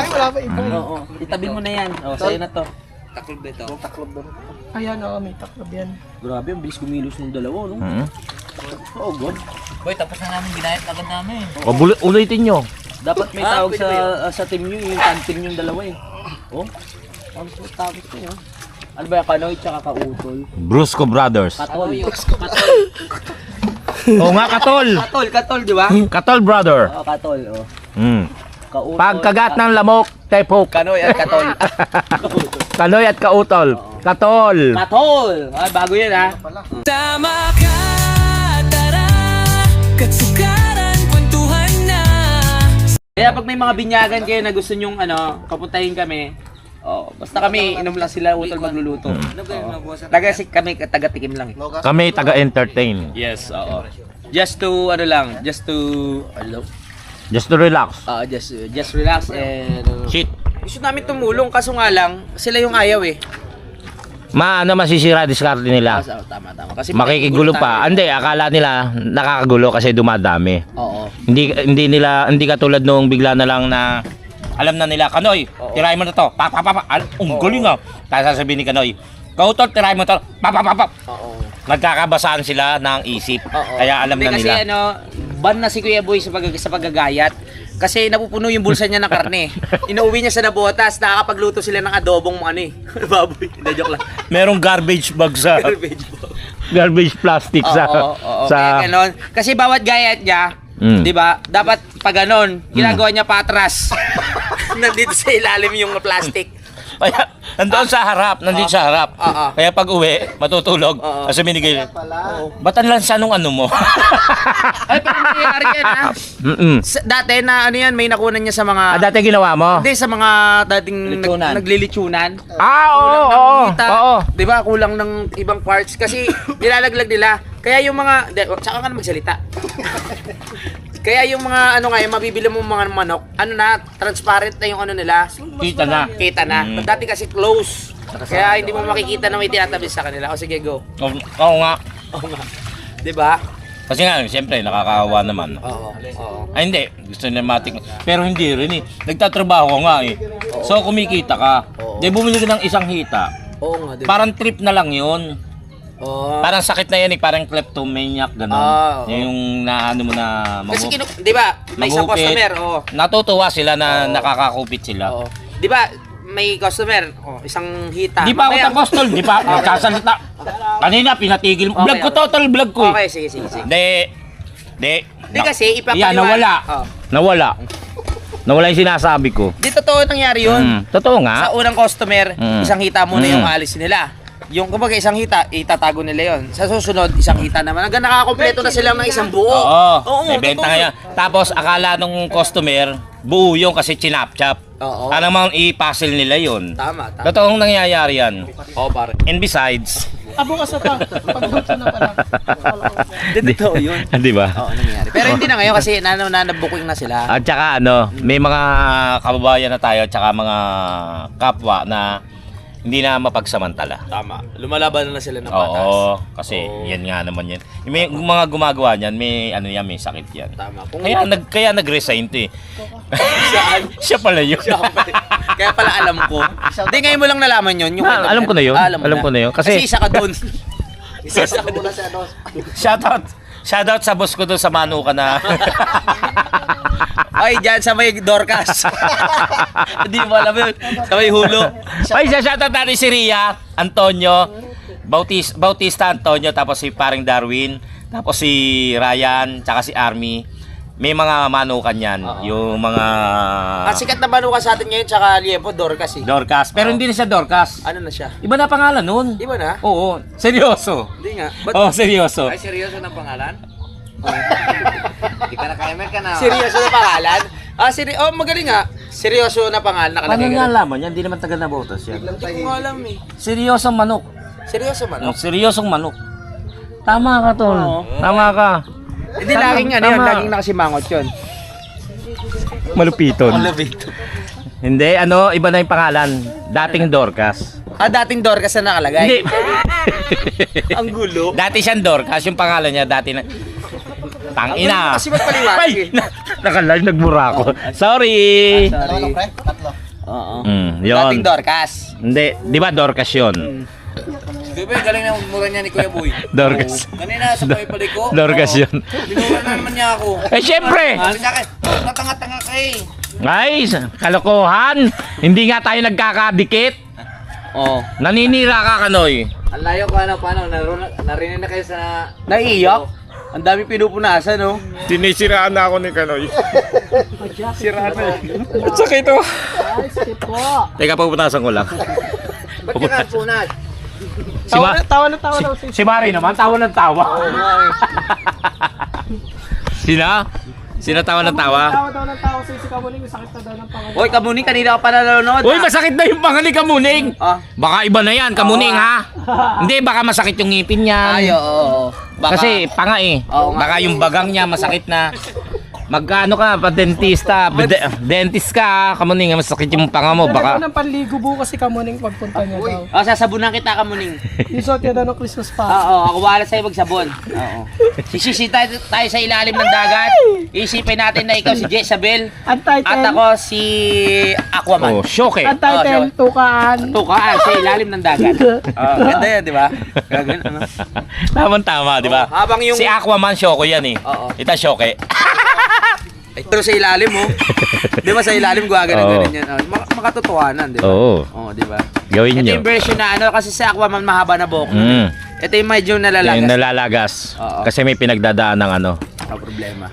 iba, wala pa iba. Oo, itabi mo na yan. O, sa'yo na to. Taklob ba ito? Taklob doon. Ayan, oo, may taklob yan. Grabe, ang bilis kumilos ng dalawa, no? Oo, good. Boy, tapos na namin ginayat agad namin. O, ulitin nyo. Dapat may tawag sa team nyo, yung tag team yung dalawa eh. Oh, tapos may tawag ko yun. Ano ba yung Kanoy tsaka Kautol? Brusco Brothers. Katol. Oo nga, Katol. Katol, di ba? Katol brother. Oo, Katol, oh. Kautol. Pagkagat ng lamok, tepok. Kanoy at Katol. Kanoy at kautol. Katol. Katol! Ay, bago yan ha. Tama ka, tara, katsukaran, kwentuhan na. Kaya pag may mga binyagan kayo na gusto nyong kapuntahin kami, basta kami, inom lang sila, utol magluluto. Kami taga-tikim lang eh. Kami taga-entertain. Yes, oo. Just to, Just to relax. just relax and Shit. gusto namin tumulong kaso nga lang sila yung ayaw eh. Masisira diskarte nila. Tama. Kasi Makikigulo pa. Hindi, akala nila nakakagulo kasi dumadami. Oo. Hindi katulad nung bigla na lang na alam na nila, Kanoy, tirahin mo na to. Pa. Ang galing ah. Tapos sasabihin ni Kanoy, Kautol, tirahin mo to. Pa. Oo. Nagkakabasaan sila ng isip. Oo. Kaya alam na Kasi nila. ban na si Kuya Boy sa paggagayat. Kasi napupuno yung bulsa niya ng karne. Inuwi niya sa nabotas, nakakapagluto sila ng adobong baboy. Hindi, joke lang. Merong garbage bag sa garbage plastic sa Kaya ganon. Kasi bawat gayat niya, di ba? Dapat pag ganon, ginagawa niya patras. Nandito sa ilalim yung plastic. Kaya nandoon sa harap, nandito sa harap. Kaya pag uwi, matutulog. Kasi binigay. Ba't ang lansa nung ano mo? Ay, pero nangyayari yan ha. Dati na yan, may nakunan niya sa mga... Dati ginawa mo? Hindi, sa mga dating naglilitsunan. Oo. Di ba? Kulang ng ibang parts. Kasi nilalaglag nila. Kaya yung mga... Tsaka ka na magsalita. Kaya yung mga yung mabibili mo mga manok, transparent na yung nila. Kita na. Dati kasi close. Kaya hindi mo makikita na may tinatabi sa kanila. O sige, go. Oo nga. Di ba? Kasi nga, siyempre, nakakaawa naman. Oo. Ay, hindi. Gusto nila matik. Pero hindi rin eh. Nagtatrabaho ko nga eh. So, kumikita ka. Di bumili ka ng isang hita. Oo nga, diba? Parang trip na lang yun. Parang sakit na yan eh. Parang kleptomaniac, gano'n. Yung naano mo na Kasi di ba, may isang customer. Natutuwa sila na nakakakupit sila. Di ba, may customer, isang hita. Di pa ako tapos, tol. Di pa nagsasalita. Kanina, pinatigil mo. Vlog ko to, tol. Vlog ko. Okay, sige. Di Kasi ipapaliwanag. Nawala yung sinasabi ko. Di totoo nangyari yun. Totoo nga. Sa unang customer, isang hita muna yung alis nila. Yung kumbaga isang hita, itatago nila yon. Sa susunod, isang hita naman. Hanggang nakakompleto na sila ng isang buo. Oo, may benta ngayon. Tapos akala nung customer, buo yung kasi chinap-chap. Parang mga i-puzzle nila yun. Tama. Totoong nangyayari yan. Oo, pare. And besides, Bukas na pa. Pagbuto na pala. Totoo yun. di ba? Oo, nangyayari. Pero hindi na ngayon kasi nabuking na sila. At saka may mga kababayan na tayo at saka mga kapwa na hindi na mapagsamantala. Tama. Lumalaban na sila ng patas. Oo, kasi yan nga naman yan. May mga gumagawa niyan, may may sakit yan. Tama. Kaya nag-resign to eh. Saan? Siya pala yun. Kaya pala alam ko. Hindi, ngayon mo lang nalaman yun. Alam ko na yun. Alam ko na yun. Kasi isa ka doon. Isa ka doon. Shoutout sa boss ko doon sa Manuka na. Ay, dyan sa may Dorcas. Hindi mo alam yun. Sa may Hulo. Ay, shoutout natin si Ria, Antonio, Bautista Antonio, tapos si paring Darwin, tapos si Ryan, tsaka si Army. May mga manukan yan. Yung mga... Ang sikat na manukan sa atin ngayon, tsaka Liepo, Dorcas eh. Dorcas. Pero hindi na siya Dorcas. Ano na siya? Iba na pangalan nun. Iba na? Oo. Seryoso. Hindi nga. Seryoso. Ay, seryoso na pangalan? Di ka na kaya ka na. Seryoso na pangalan? Magaling nga. Seryoso na pangalan. Paano nga alaman yan? Hindi naman taga na botas yan. Hindi ko nga alam eh. Seryosong manok. Seryoso manok? Seryosong manok. Tama ka, tol. Tama ka. Hindi, laging nakasimangot yun. Malupiton. Hindi, iba na yung pangalan. Dating Dorcas. Dating Dorcas na nakalagay? Hindi. Ang gulo. Dati siyang Dorcas, yung pangalan niya dati na... Tangina. Kasi magpaliwanag Ay, eh. nakalive nagmura ako. Sorry. Sorry. Oo. Yun. Dating Dorcas. Hindi, di ba Dorcas yun? Di ba, galing na mura niya ni Kuya Boy. Dorcas. Kanina sa paypalik ko. Dorcas yun. Binura na naman niya ako. Eh, syempre. Sabi sa akin, natanga-tanga ka eh. Ay, kalokohan. Hindi nga tayo nagkakadikit. Oo. Naninira ka, Kanoy. Ang layo ko paano, narinig na kayo sa... Naiiyak? Ang dami pinupunasan, no? Sinisiraan na ako ni Kanoy. Siraan na eh. Sakit oh. Ay, skip po. Teka, pupunasan ko lang. Ba't ka nagpunas? Tawa na tawa daw si Si Mari naman, tawa ng tawa. Sina? Sina tawa ng tawa? Tawa daw ng tawa si Kamuning. Sakit na daw ng pangalan. Hoy, Kamuning, kanina ka pa nanonood. Uy, masakit na yung pangalan ni Kamuning. Ah. Baka iba na yan, Kamuning ha? Hindi, baka masakit yung ngipin niya. Ay, oo. Baka- Kasi panga eh. Oo nga. Baka yung bagang niya masakit na. Magkano ka pa dentista? Dentist ka, Kamuning, masakit yung panga mo. Baka... Baka ng panligo bukas si Kamuning pagpunta niya daw. sasabunan kita, Kamuning. Isot niya daw ng Christmas pa. Oo, ako wala sa'yo magsabon. Oo. Sisisi tayo sa ilalim ng dagat. Isipin natin na ikaw si Jezabel. Ang title, At ako si Aquaman. oh, shock eh. ang title, Tukaan. Tukaan sa ilalim ng dagat. Ganda yan, di ba? Gagawin, ano? Tama, di ba? Habang yung... Si Aquaman, Shoko yan eh. Oo. Ita Shoke. Pero sa ilalim mo. Di ba sa ilalim gagawin Oo. yan? Makatotohanan, di ba? Oo. Oo, di ba? Gawin Ito nyo. yung version na ano, kasi sa Aquaman mahaba na buhok. Mm. Ito yung medyo nalalagas. Yung nalalagas. Oo. Kasi may pinagdadaan ng ano. Ang problema.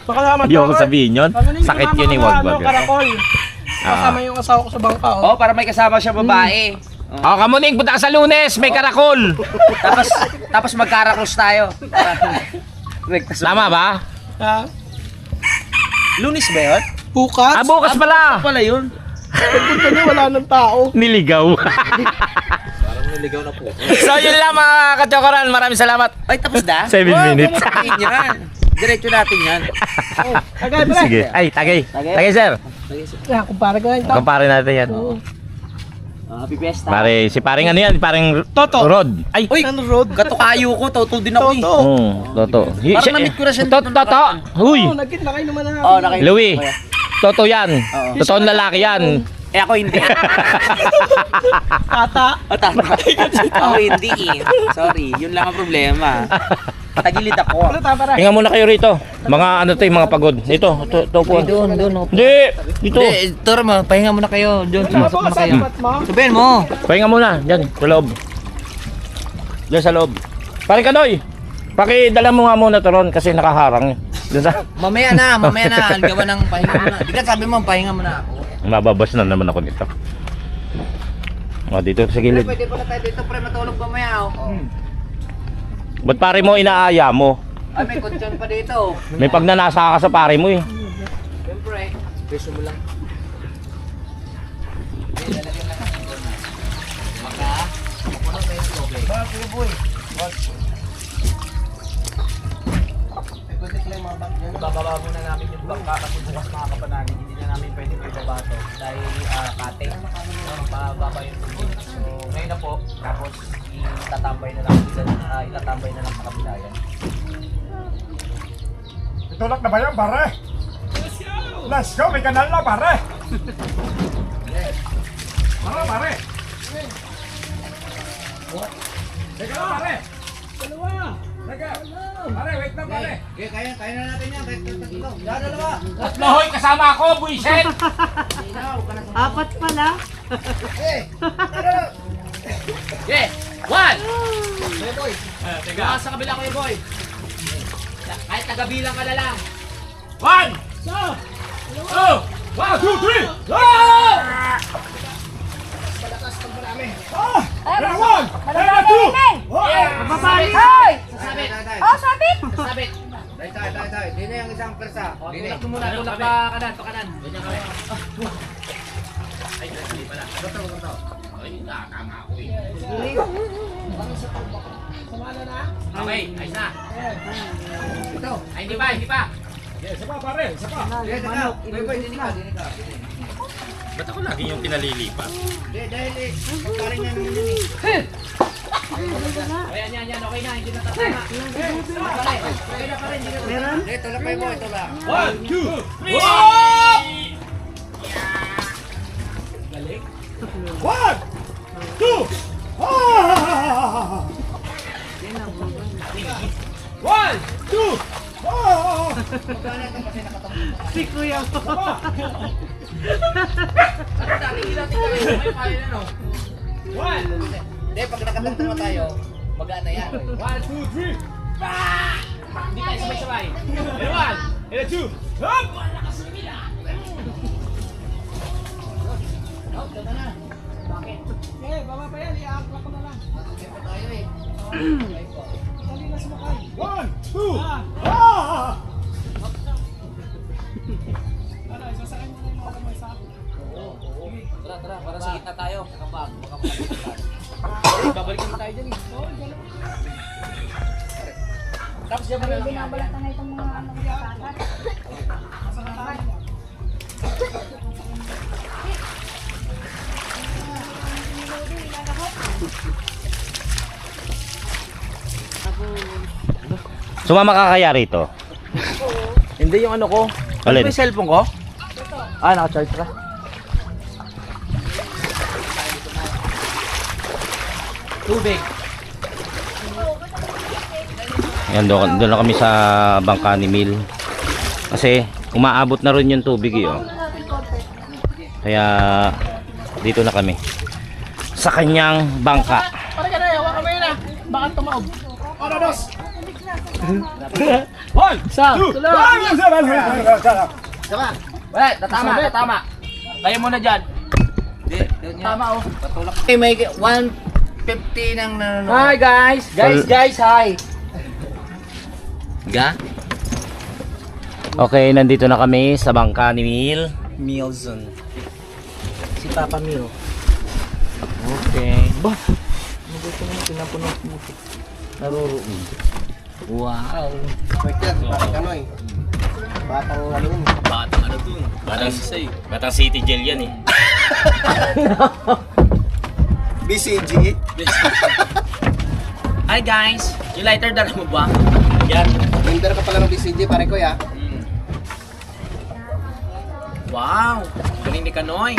Baka naman Yung sabihin yun. Kamuning, Sakit sumama yun eh, ka na, wag ano, wag. Karakol. Kasama yung asawa ko sa bangka. Oh, para may kasama siya babae. Oh, Kamuning, punta ka sa Lunes, may karakol. Tapos magkarakros tayo. Tama ba? Ha? Lunis ba yun? Bukas? Ah, bukas pala. Pala yun. Pagpunta niya, wala ng tao. Niligaw. Parang niligaw na po. So yun lang mga kachokoran, maraming salamat. Ay, tapos na? 7 minutes. Natin yan. Diretso natin yan. Agad, pre. Sige. Ay, tagay. Tagay, sir. Yan, kumpara ko lang. Kumpare natin yan. Happy Fiesta. Pare, si paring ano yan? Paring Toto. Rod. Ay. Uy, katukayo ko. Totoo din ako eh. Toto. Parang na-meet ko na siya dito. Toto. Huy. Oh, nakay naman na. Oh, nakita. Louie. Toto yan. Totoong lalaki yan. Eh ako hindi. Ata. Tama. Ako hindi eh. Sorry, yun lang ang problema. Tagilid ako. Ano tama na? Hinga muna kayo rito. Mga ano to yung mga pagod. Ito po. Doon. Hindi. Dito. Tara mo, pahinga muna kayo. Doon, Ano pumasok po, na sa kayo. lipat mo? Sabihin mo. Pahinga muna. Diyan. Sa loob. Diyan sa loob. Paring Kanoy. Pakidala mo nga muna to ron kasi nakaharang. Diyan sa... Mamaya na. Ang gawa ng pahinga muna. Di ka sabi mo, pahinga muna ako. Mababas na naman ako nito. O, dito sa gilid. Pwede pala tayo dito pre, matulog pa maya oh. Ba't pare mo inaaya mo? Ay, may kutsyon pa dito. May pagnanasa ka sa pare mo eh. Siyempre. Peso mo lang. Bababa muna namin yung bangka kasi bukas mga kapanagin. Hindi na namin pwede ibaba to dahil kate. Mababa yung tubig. So ngayon na po, tapos itatambay na lang sa kabila yan. Itulak na ba yan, pare? Let's go! May kanal na, pare! Tara, pare! Teka lang, pare! Teka! Pare, wait lang, pare! Okay, kaya na natin yan. Kahit tatlo. Dalawa. Tatlo hoy, kasama ako, buisit! Apat pala. Okay, one! Kuya boy. Teka. Sa kabila ko boy. Kahit tagabilang ka na lang. 1, 2, 3, go! One! Two! Sabit! Hoy! Sabit! Oh, sabit! Sabit! Tay. Dito yung isang persa. Tulak mo muna. Tulak pa kanan. Ganyan kami. Ay, hindi pala. Ito. Ay, tama ako eh. Okay, ayos na. Ito. Ay, hindi pa. Isa pa, pare! Isa pa! Dinig ka. Ba't ako lagi yung pinalilipat? Dahil pagkaling na naman yun eh. Ayan, yan. Okay na. Hindi na tatama. Okay na pa rin. Meron? Ito lang kayo mo. Ito lang. 1, 2, 3. 1, 2. 1, 2. Si Kuya mo. One. Hindi, pag nakatagtama tayo, magaan na yan. 1, 2, 3. Hindi tayo sabay-sabay. And 1, and 2. Hop! Eh, baba pa yan. I-upload ko na lang. Tayo eh. 1, 2. Tara, para sa gitna tayo. Kakabag. Babalikin tayo dyan eh. Tapos yan na lang. Binabalatan na itong mga ano kasakat. Sumama ka kaya rito? Hindi yung ano ko. Alin? Ano ba yung cellphone ko? Ah, naka-charge ka. Tubig. Yan, doon na kami sa bangka ni Mil. Kasi umaabot na rin yung tubig eh. Oh. Kaya dito na kami. Sa kanyang bangka. Para ka na, hawa kami na. Baka tumaob. Para dos. 1, 2, 1. Wala, tatama. Kaya mo na dyan. Tama oh. Patulak. Okay, may 150 ng nanonood. Hi guys! Guys, hi! Ga? Okay, nandito na kami sa bangka ni Mil. Mealzone. Si Papa Mio. Okay. Ba? Mabuti naman pinapunog mo. Naruroon. Wow. Batang City Jail yan eh. BCG. Hi guys! Yung lighter dala mo ba? Yan. Member ka pala ng BCG, pare ko ya. Wow! Galing ni Kanoy.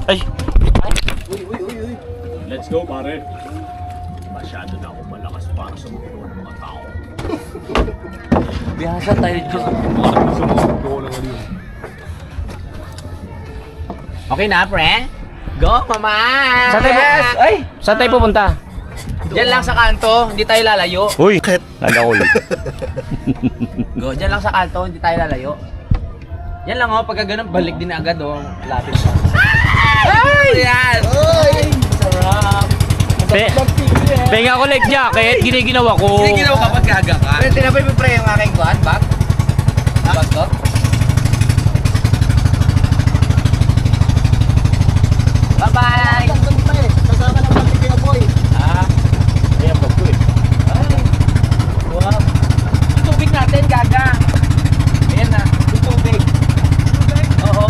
Ay! Let's go, pare. Masyado na ako malakas para sa mga tao. Bihasa tayo dyan. Okay na, pre? Go, mama! Saan tayo, Ay! saan tayo pupunta? Diyan lang sa kanto, hindi tayo lalayo. Uy! Nagahulog. Go, diyan lang sa kanto, hindi tayo lalayo. Yan lang oh, pagka ganun, balik din agad oh. Lapit pa. Ay! Yan! Ay! Sarap! Penga ko like jacket, giniginawa ko. Hindi ginawa kapag gaga ka. Pero tinapay mo pre yung aking kuhan, bag? Bag ko? Bye-bye! Kasama ng pagkikaya boy. Ah, Ayan, bag ko eh. wow. Yung tubig natin, gaga. Ayan na, yung tubig. Oo.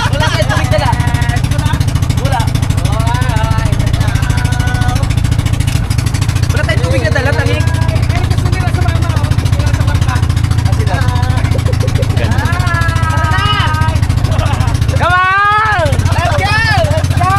Wala kayo tubig dala. Wala. Wala tayong tubig na dala, tangik. Come on! Let's go! Let's go!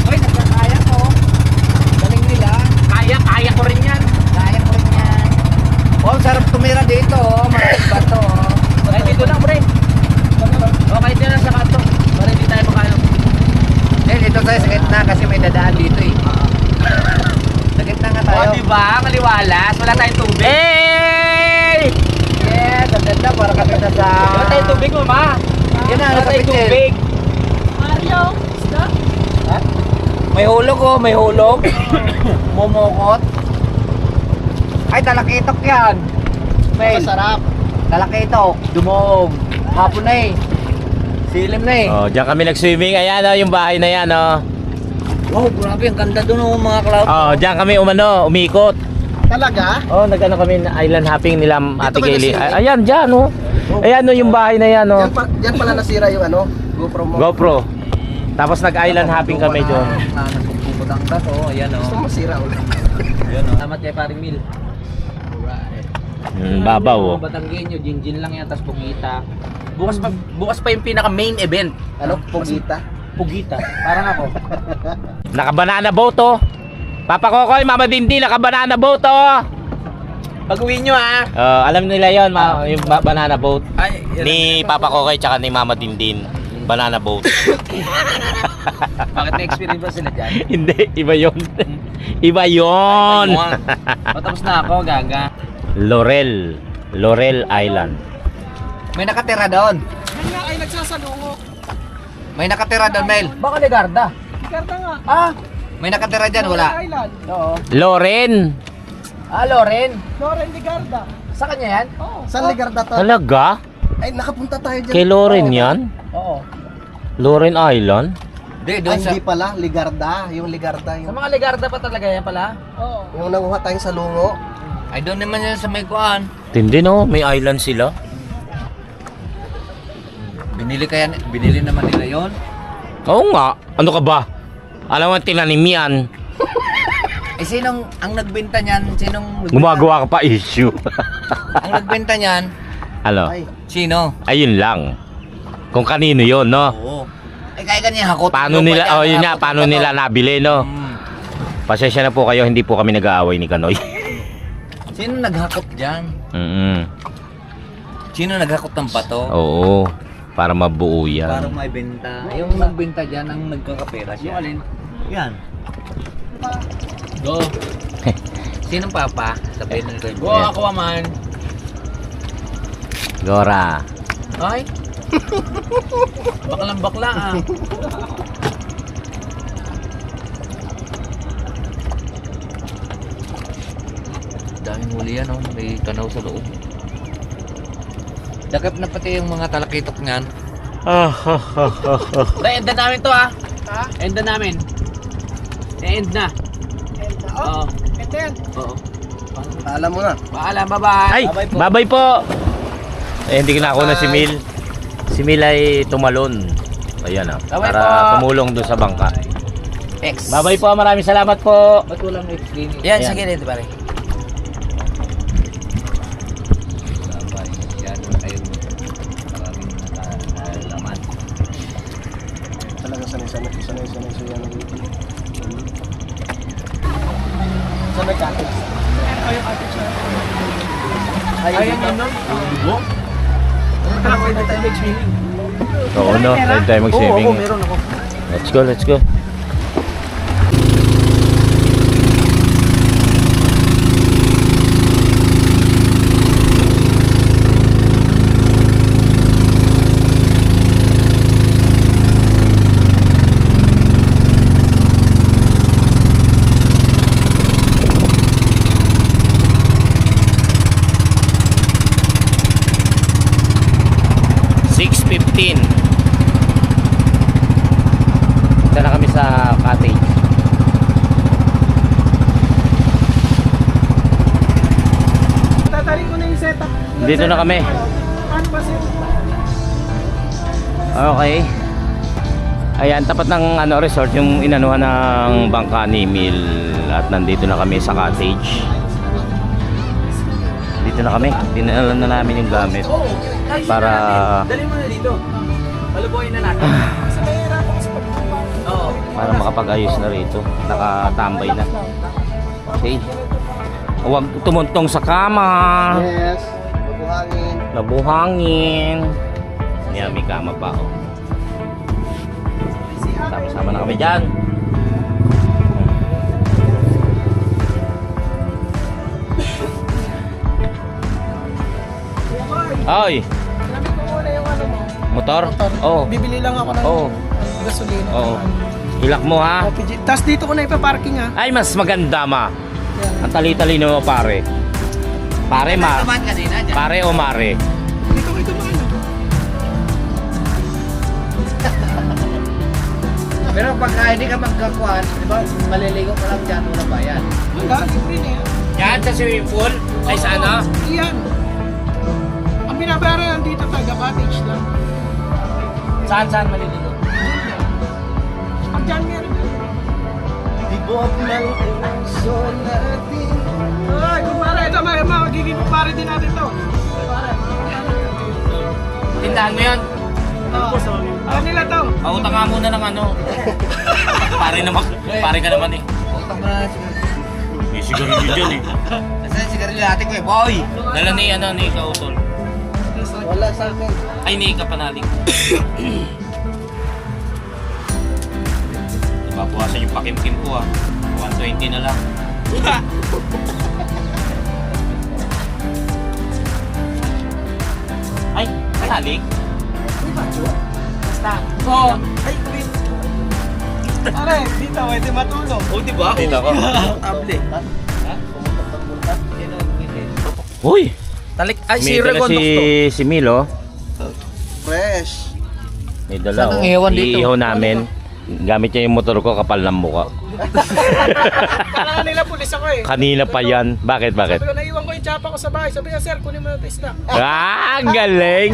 Hoy, nagkakaya ko. Galing nila. Kaya ko rin yan. Kaya ko rin yan. Oh, sarap tumira dito, oh. Maraming bato, oh. Ay, dito lang, pre. Okay, dito lang sa kanto. Para hindi tayo makano. Eh, dito tayo sa gitna kasi may dadaan dito, eh. Sa gitna nga tayo. Oh, diba? Maliwalas. Wala tayong tubig. Hey! Yes, ang ganda. Para kami na sa... Wala tayong tubig, mama. Yan na, Wala nasa tayong tubig. kuya. Isda? May hulog oh, may hulog. Mumukot. Ay, talakitok yan. Mel. Masarap. Talakitok. Dumuog. Hapon na eh. Silim na eh. Oh, diyan kami nag-swimming. Ayan oh, yung bahay na yan oh. Wow, grabe. Ang ganda dun oh, mga cloud. Oh, diyan kami umikot. Talaga? Oh, nag-ano kami island hopping nila Ate ba Kelly. nag-swimming? Ayan, diyan oh. Ayan oh, yung bahay na yan oh. Diyan pala nasira yung ano, GoPro mo. GoPro. Tapos nag-island hopping kami doon. Nagpuputang ka to. Ayan Gusto oh. mo masira ulit. Ayan oh. Salamat kay Paring Mil. Babaw oh. Batanggenyo, Jinjin lang yan, tas Pugita. Bukas pa yung pinaka main event. Ano? Pugita? Pugita. Parang ako. Naka-banana boat oh. Papa Kokoy, Mama Dindi, naka-banana boat oh. Pag-uwi nyo ha. Alam nila yon, yung banana boat. Ay, Ni Papa Kokoy tsaka ni Mama Dindin. Banana boat. Bakit na-experience ba sila dyan? Hindi, iba yon. Iba yon. Matapos na ako, gaga. Laurel Island. May nakatira doon. Yan nga ay nagsasalungo. May nakatira doon, Mel. Baka Ligarda. Karta nga. Ah, may nakatira dyan, wala. Island. Oo. Loren. Loren. Loren Ligarda. Sa kanya yan? Oo. San Ligarda to? Talaga? Ay, nakapunta tayo dyan. Kay Loren yan? Oo. Loren Island? Hindi, Ay, doon sa... hindi pala. Ligarda. Yung Ligarda. Sa Yung, mga Ligarda pa talaga yan pala? Oo. Yung nanguha tayong salungo. Ay, doon naman yan sa may kuan. Tindi no, may island sila. Binili naman nila yon. Oo nga. Ano ka ba? Alam mo, tinanim yan. Eh, sinong ang nagbenta niyan? Sinong... Gumagawa ka pa issue. Ang nagbenta niyan? Ano? Ay, Sino? Ayun lang. Kung kanino yon, no? Oo. Ay, kaya ganyan hakot. Paano nila, oh yun nga, paano nila nabili, no? Pasensya na po kayo, hindi po kami nag-aaway ni Kanoy. Sino naghakot dyan? Sino naghakot ng bato? Oo, para mabuo yan. Para may benta. Yung nagbenta dyan ang nagkakapera siya. Yung alin? Yan. Go. Sinong papa? Sabihin nyo kayo. Go, ako man. Gora. Ay. Baklang bakla ah. Daming huli yan, oh. May tanaw sa loob. Dakap na pati yung mga talakitok niyan. Pre, end na namin to ha. ha? End na namin. End na. And, Oo. and then, Oo. alam mo na. Paalam, bye-bye. Ay, babay po. Eh, hindi ko na ako na si Mil. Si Mil ay tumalon. Ayan ah, Bye-bye para po. tumulong doon sa bangka. X. Babay po, maraming salamat po. Ba't walang X din? Yan, Ayan. sige dito pare. Babay. Yan, kayo. Maraming laman. Talaga sanay siya yan. Sanay cottage. Ay, yung cottage na. Ayun yun nun. Dugo. Pwede tayo mag-swimming. Oo, no, tayo tayo mag-swimming. Oo, meron ako. Let's go, let's go. Punta na kami sa cottage. Tatarin ko na yung setup. Dito na kami. Ano ba siya? Okay. Ayan, tapat ng ano, resort, yung inanuhan ng bangka ni Mil. At nandito na kami sa cottage. Dito na kami. Dinala na namin yung gamit. Para Dali mo na dito. Palubuhin na natin. Oo. para makapag-ayos na rito. Nakatambay na. Okay. Huwag tumuntong sa kama. Yes. Mabuhangin. Nabuhangin. Yan, may kama pa ako. Sama-sama na kami dyan. Ay, Sinabi ko muna yung ano mo. motor? Oo. Bibili lang ako ng Oo. gasolina. Oo. Ilak mo ha. LPG. Tapos dito ko na ipaparking ha. Ay, mas maganda ma. Ang tali-talino mo pare. Pare ma. Pare o mare. Dito ko ito mga Pero pagka hindi ka magkakuhan, di ba, maliligo ka lang dyan, wala bayan. Wala, libre na yan. Yan sa swimming pool. Ay sa ano? Iyan. Ang binabayaran lang dito taga-cottage lang. Saan maliligo? Pag dyan meron. Tibok ng puso natin. Ay, kumpare, ito magiging kumpare din natin to. Tindahan mo yun. Ano nila to? Pautang nga muna ng ano. Pare ka naman eh. Utang mo na siguro. May sigarilyo dyan eh. Nasaan yung sigarilyo natin ko eh, boy! Dala ni Kautol. Wala sa akin. Ay, ni Kapanaling. Nababawasan yung pakimkim ko ah. 120 na lang. Ay, Kapanaling? Basta. Oo. Ay, wait. Pare, dito, pwede matulog. Oh, di ba? Dito ko. Able. Hoy! Talik, ay, si May dala Recondox to. si Milo. Fresh. May dala Saan ang oh. iwan dito? Iihaw namin. Gamit niya yung motor ko, kapal ng mukha. Kailangan nila pulis ako eh. Kanina pa yan. Bakit? Sabi ko, naiwan ko yung tsapa ko sa bahay. Sabi niya, sir, kunin mo na ito isda. Ah, ang galing!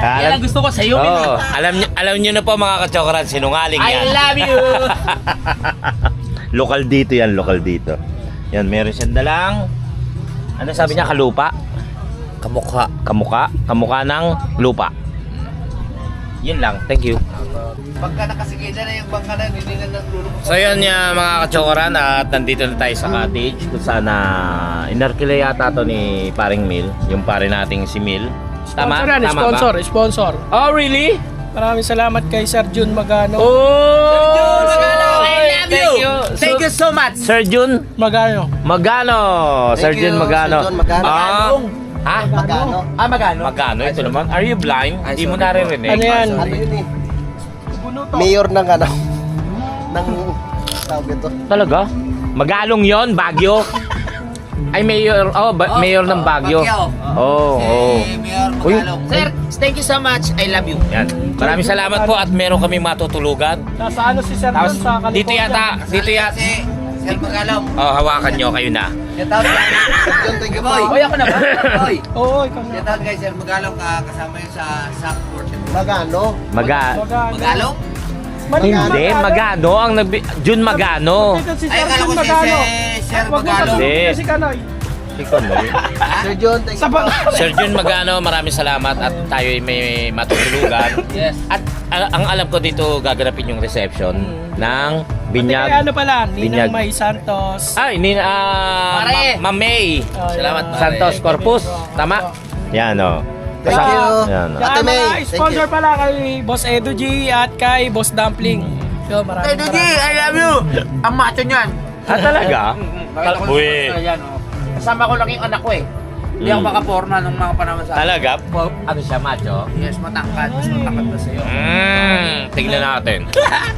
Yan ang gusto ko sa'yo, Oh, alam niyo na po mga kachokran, sinungaling yan. I love you! Lokal dito yan, lokal dito. Yan, meron siyang dalang, ano sabi niya, kalupa? Kamukha. Kamukha ng lupa. Yun lang, thank you. Pagka nakasigida na yung bangka na, hindi na naglulong. So yun ya mga kachokran, at nandito na tayo sa cottage kung saan na inarkila yata to ni Paring Mil, yung pare nating si Mil. Tama? Sponsor yan, Tama sponsor, ba? sponsor. Oh, really? Maraming salamat kay Sir Jun Magano. Oh! I love you! Thank you so much! Sir Jun Magano. Magano. Sir Thank Jun you, Magano. Sir Jun Magano. Ha? Magano? Ah, magano? Magano ito naman? Are you blind? Hindi mo naririnig. Ano yan? Ano yun eh? Puno to. Mayor ng ano? Ng tawag ito. Talaga? Magalong yon, Baguio. Ay, mayor. Oh, mayor ng Baguio. Oh, oh. Mayor Uy. Magalong. Sir, thank you so much. I love you. Yan. Maraming salamat po at meron kami matutulugan. Nasa ano si Sir Tapos Jun sa California. dito yata, Si Sir Magalong. Oh, hawakan nyo kayo na. Shout out kay Sir John, thank you boy. Hoy, ako na ba? Boy. Oo, ikaw na. Shout out kay Sir Magalong, kasama yun sa Southport. Magano? Magano. Magalong? Hindi, Magano ang Jun Magano. Si Ay, Sir akala Jun ko si Magano. Sir Wag mo Magalo. sabihin Hindi. si Kanoy. Ikaw mo. Sir John, thank you. Sir Jun Magano, maraming salamat at tayo ay may matutulugan. Yes. At ang alam ko dito gaganapin yung reception ng Kaya Binyag. ano pala, Binyag. Ninang May Santos. Ay, Pare. Ma'am May. Oh, Salamat, yan. pare. Santos Corpus. Tama? Yan o. Thank you. Yan o. Kaya Ate May, mga thank sponsor you. pala kay Boss Edu G at kay Boss Dumpling. So, maraming Edu G, I love you! Ang macho niyan. Ah, talaga? Uy. Ayan, oh. Kasama ko lang yung anak ko eh. Hindi ako makaporma nung mga panahon sa Talaga? Ano siya, macho? Yes, matangkad. Mas matangkad na sa'yo. Tingnan natin.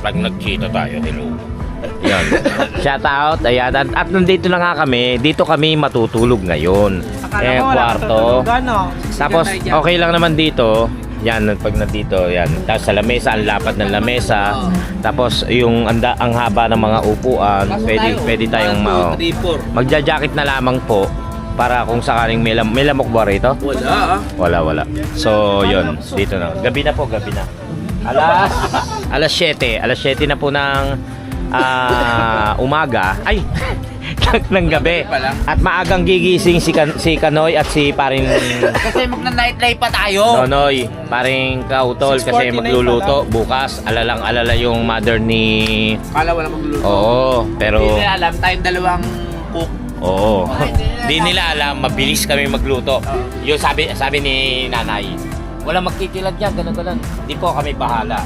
Pag nagkita tayo, hello. Yan. Shout out. Ayan. At nandito na nga kami. Dito kami matutulog ngayon. Akala ko wala Kwarto. katutulugan, no? Tapos okay lang naman dito. Yan, pag nandito, yan. Tapos sa lamesa, ang lapad ng lamesa. Tapos yung ang haba ng mga upuan. Pwede tayong magja-jacket na lamang po. Para kung sakaling may lamok ba rito? Wala Wala. So, yun. Dito na. Gabi na po, gabi na. Alas 7. Alas 7 na po ng umaga. Ay! ng gabi. At maagang gigising si Kanoy at si Paring Kasi magna-night life pa tayo. Nonoy. Paring Kautol kasi 6:49 magluluto. Bukas, alalang-alala yung mother ni... Kala wala magluluto. Oo, pero... Hindi nila alam, tayong dalawang cook. Oo. Di nila alam, mabilis kami magluto. Yung sabi ni nanay, walang magtitilad yan, ganun. Di po kami bahala.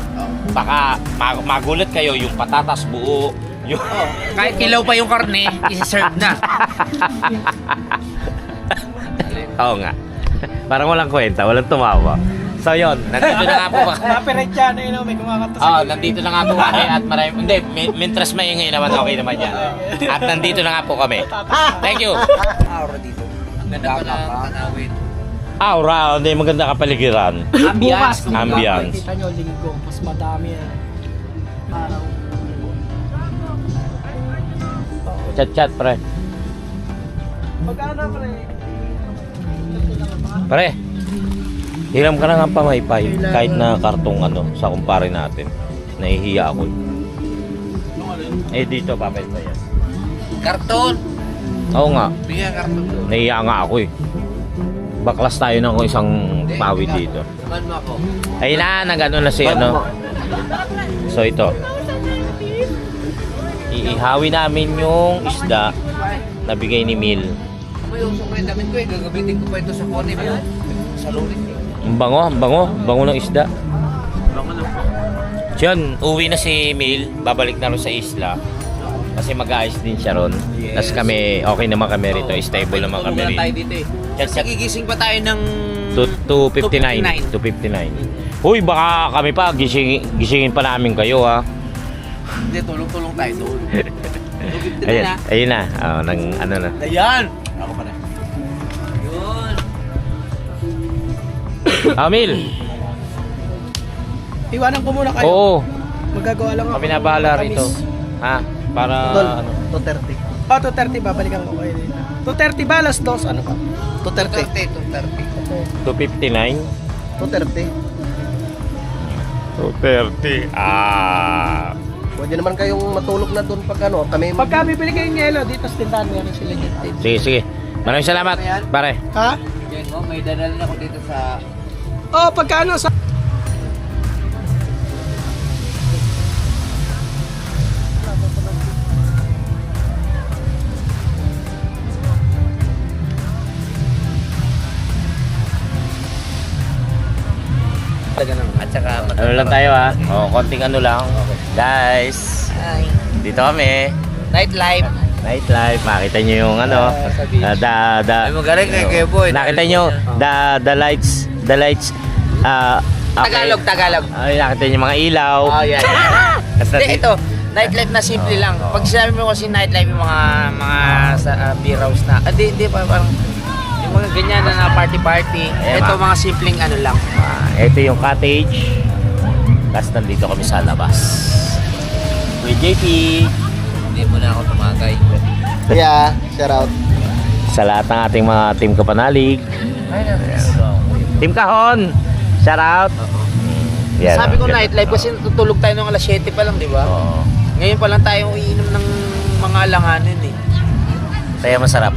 Baka magulat kayo, yung patatas buo, yung... Kahit kilaw pa yung karne, isi-serve na. Oo nga. Parang walang kwenta, walang tumawa. So yun, nandito na nga po ba? Copyright yan, may kumakanta sa Oo, nandito na nga po kami at marami, hindi, mientras maingay naman, okay naman yan. At nandito na nga po kami. Thank you. Aura dito. Ang ganda pa ng tanawin. Aura, hindi maganda kapaligiran. Bukas, Ambiance. Kita nyo, linggo, mas madami yan. Araw. Chat-chat, pre. Pagkana, pre. Pre, hiram ka na ng pamaypay. Kahit na kartong sa kumpare natin. Nahihiya ako. Dito, papaypay yan. Karton! Oo nga, Bigyan karton doon. nahihiya nga ako eh. Baklas tayo ng isang pawi dito. Naman mo ako. Ayun na, nag-ano na si So ito. Iihawi namin yung isda na bigay ni Mil. May usok na yung damit ko eh. Gagabitin ko pa ito sa kone mo. Sa lulit eh. Ang bango ng isda. Diyan, uwi na si Mil, babalik na rin sa isla. Kasi mag-aayos din siya ron. Tapos kami, okay naman kami rito, stable naman kami Tulungan tayo rito. dito eh. Chat, Kasi chat. gigising pa tayo ng... 259. 259. Uy, baka kami pa, gisingin pa namin kayo ha. Hindi, tulong-tulong tayo doon. Ayun na. Oh, na. Ayan! Ako pa na. Yun. Amil. Iwanan ko muna kayo. Oo, Magagawa lang ako. kami na bahala rito. Ha? Para ano? 2:30. 2:30, babalikan ko kayo dito. 2:30 ba? Alas 2, ano pa? 2:30. 259. 2:30. 230. Ah. Pwede naman kayong matulog na doon pag kami Pagka bibili kayong yelo, dito sa tindahan meron sila dyan. Sige. Maraming salamat, pare. Ha? Yan mo, may dadalhin ako dito sa... Pagka sa... At saka... Ano lang tayo ha? Konting ano lang. Guys, dito kami. Nightlife. Nightlife, makita nyo yung Ay, magaling kay Kuya Boy. nakita nyo, the lights, okay. Tagalog. Ay, nakita nyo yung mga ilaw. Oh, yan. Basta Hindi, ito. Nightlife na simple lang. Pag sinabi mo kasi nightlife yung mga sa beer house na. Hindi parang yung mga ganyan na party-party. Ito mga simpleng ano lang. Ito yung cottage. Tapos nandito kami sa labas. With JP. Hindi mo na ako tumagay. Yeah, shout out. Sa lahat ng ating mga team kapanalig. Team Kahon. Shout out. Yan, Sabi ko ganda. nightlife kasi tutulog tayo ng alas 7 pa lang, di ba? Oo. Ngayon pa lang tayo iinom ng mga alanganin eh. Kaya masarap.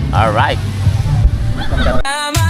Alright. Tama